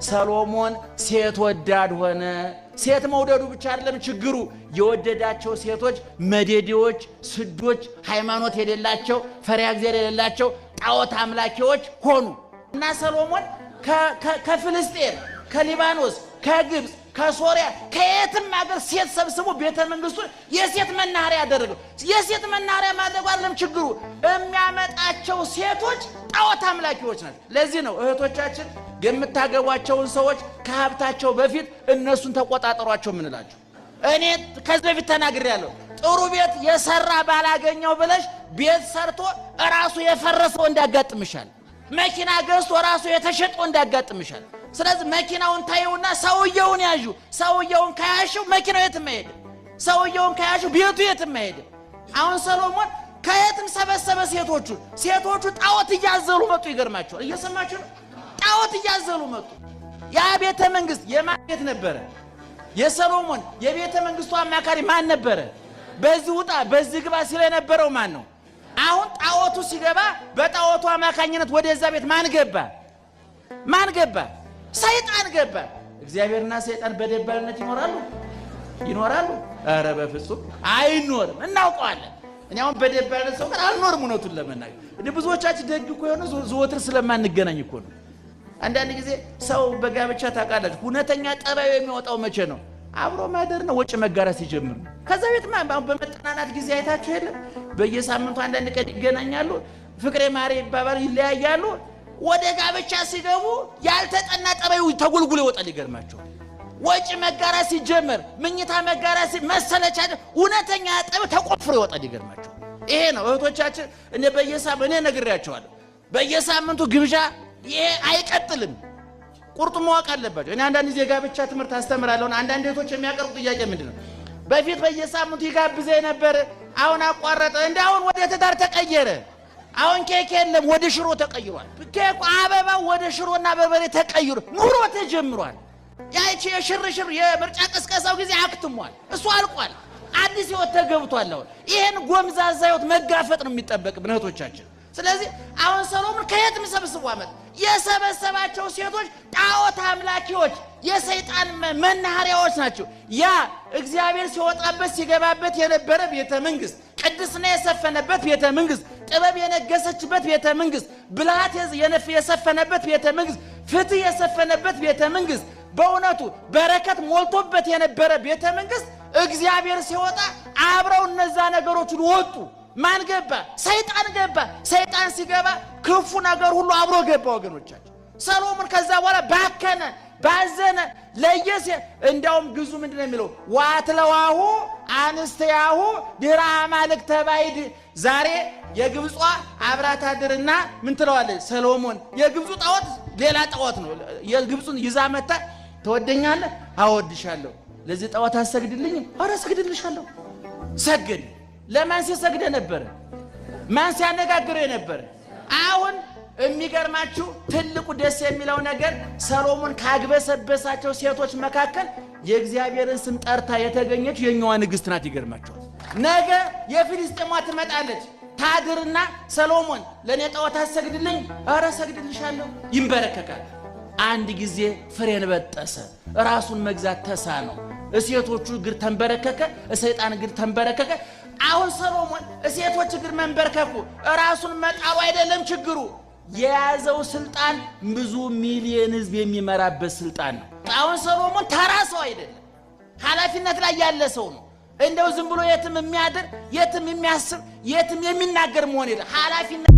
ሰሎሞን ሴት ወዳድ ሆነ። ሴት መውደዱ ብቻ አይደለም ችግሩ፣ የወደዳቸው ሴቶች መዴዴዎች፣ ስዶች፣ ሃይማኖት የሌላቸው ፈሪሃ እግዚአብሔር የሌላቸው ጣዖት አምላኪዎች ሆኑ እና ሰሎሞን ከፍልስጤም፣ ከሊባኖስ፣ ከግብፅ፣ ከሶሪያ ከየትም ሀገር ሴት ሰብስቦ ቤተ መንግስቱን የሴት መናኸሪያ ያደረገው። የሴት መናኸሪያ ማድረጉ አይደለም ችግሩ፣ የሚያመጣቸው ሴቶች ጣዖት አምላኪዎች ናቸው። ለዚህ ነው እህቶቻችን የምታገቧቸውን ሰዎች ከሀብታቸው በፊት እነሱን ተቆጣጠሯቸው ምንላቸው። እኔ ከዚህ በፊት ተናግሬያለሁ። ጥሩ ቤት የሰራ ባላገኘው ብለሽ ቤት ሰርቶ ራሱ የፈረሰው እንዳጋጥምሻል። መኪና ገዝቶ ራሱ የተሸጠው እንዳጋጥምሻል። ስለዚህ መኪናውን ታዩና ሰውየውን ያዡ። ሰውየውን ካያሽው መኪናው የትም አይሄድም። ሰውየውን ካያሽው ቤቱ የትም አይሄድም። አሁን ሰሎሞን ከየትም ሰበሰበ ሴቶቹ ጣዖት እያዘሉ መጡ። ይገርማቸዋል። እየሰማችሁ ነው? ጣዖት እያዘሉ መጡ። ያ ቤተ መንግስት የማን ቤት ነበረ? የሰሎሞን የቤተ መንግስቱ አማካሪ ማን ነበረ? በዚህ ውጣ በዚህ ግባ ሲል የነበረው ማን ነው? አሁን ጣዖቱ ሲገባ በጣዖቱ አማካኝነት ወደዛ ቤት ማን ገባ? ሰይጣን ገባ። እግዚአብሔርና ሰይጣን በደባልነት ይኖራሉ? ኧረ በፍጹም አይኖርም። እናውቀዋለን። እኔ አሁን በደባልነት ሰው ጋር አልኖርም። እውነቱን ለመናገር እንደ ብዙዎቻችን ደግ እኮ የሆነ ዘወትር ስለማንገናኝ እኮ ነው። አንዳንድ ጊዜ ሰው በጋብቻ ታውቃላችሁ እውነተኛ ጠባዩ የሚወጣው መቼ ነው? አብሮ ማደር ነው፣ ወጭ መጋራት ሲጀምር ነው። ከዛ ቤትማ በመጠናናት ጊዜ አይታችሁ የለም? በየሳምንቱ አንዳንድ ቀን ይገናኛሉ፣ ፍቅሬ ማሬ ይባባሉ፣ ይለያያሉ። ወደ ጋብቻ ሲገቡ ያልተጠና ጠባዩ ተጎልጉሎ ይወጣል። ይገርማቸዋል። ወጭ መጋራት ሲጀምር፣ ምኝታ መጋራት መሰለቻ እውነተኛ ጠብ ተቆፍሮ ይወጣል። ይገርማቸዋል። ይሄ ነው እህቶቻችን። እኔ በየሳምንቱ ነግሬያቸዋለሁ፣ በየሳምንቱ ግብዣ ይሄ አይቀጥልም። ቁርጡ ማወቅ አለባቸው። እኔ አንዳንድ ጊዜ ጋብቻ ትምህርት አስተምራለሁ። አንዳንድ እህቶች የሚያቀርቡ ጥያቄ ምንድነው? በፊት በየሳምንቱ ይጋብዘኝ ነበር፣ አሁን አቋረጠ፣ አሁን ወደ ትዳር ተቀየረ። አሁን ኬክ የለም ወደ ሽሮ ተቀይሯል። ኬክ አበባው ወደ ሽሮና በርበሬ ተቀይሮ ኑሮ ተጀምሯል። ያቺ የሽርሽር የምርጫ ቀስቀሳው ጊዜ አክትሟል። እሱ አልቋል። አዲስ ህይወት ተገብቷል። አሁን ይሄን ጎምዛዛ ህይወት መጋፈጥ ነው የሚጠበቅብን እህቶቻችን። ስለዚህ አሁን ሰሎሞን ከየትም ሰብስቦ አመጣ። የሰበሰባቸው ሴቶች ጣዖት አምላኪዎች የሰይጣን መናኸሪያዎች ናቸው። ያ እግዚአብሔር ሲወጣበት ሲገባበት የነበረ ቤተ መንግስት፣ ቅድስና የሰፈነበት ቤተ መንግስት፣ ጥበብ የነገሰችበት ቤተ መንግስት፣ ብልሃት የሰፈነበት ቤተ መንግስት፣ ፍትህ የሰፈነበት ቤተ መንግስት፣ በእውነቱ በረከት ሞልቶበት የነበረ ቤተ መንግስት እግዚአብሔር ሲወጣ አብረው እነዛ ነገሮችን ወጡ። ማን ገባ? ሰይጣን ገባ። ሰይጣን ሲገባ ክፉ ነገር ሁሉ አብሮ ገባ ወገኖቻችን። ሰሎሞን ከዛ በኋላ ባከነ፣ ባዘነ፣ ለየስ እንዲያውም ግዙ ምንድነው የሚለው? ዋትለዋሁ አንስተያሁ ድራ አማልክተ ባዕድ። ዛሬ የግብጿ አብራታድርና ምን ትለዋለች? ሰሎሞን የግብፁ ጣዖት ሌላ ጣዖት ነው። የግብፁን ይዛ መጣ። ተወደኛለህ? አወድሻለሁ። ለዚህ ጣዖት አሰግድልኝም? ኧረ ሰግድልሻለሁ። ሰግድ። ለማን ሲሰግደ ነበር? ማን ሲያነጋግረው ነበር? አሁን የሚገርማችሁ ትልቁ ደስ የሚለው ነገር ሰሎሞን ካግበሰበሳቸው ሴቶች መካከል የእግዚአብሔርን ስም ጠርታ የተገኘች የኛዋ ንግስት ናት። ይገርማችኋል። ነገ የፊልስጤሟ ትመጣለች። ታድርና ሰሎሞን ለኔ ጣዖት አሰግድልኝ? ኧረ ሰግድልሻለሁ። ይንበረከካል። አንድ ጊዜ ፍሬን በጠሰ፣ ራሱን መግዛት ተሳነው። እሴቶቹ እግር ተንበረከከ፣ ሰይጣን እግር ተንበረከከ። አሁን ሰሎሞን እሴቶች እግር መንበርከኩ ራሱን መጣሉ አይደለም ችግሩ፣ የያዘው ስልጣን ብዙ ሚሊዮን ህዝብ የሚመራበት ስልጣን ነው። አሁን ሰሎሞን ተራ ሰው አይደለም፣ ኃላፊነት ላይ ያለ ሰው ነው። እንደው ዝም ብሎ የትም የሚያድር የትም የሚያስብ የትም የሚናገር መሆን የለም። ኃላፊነት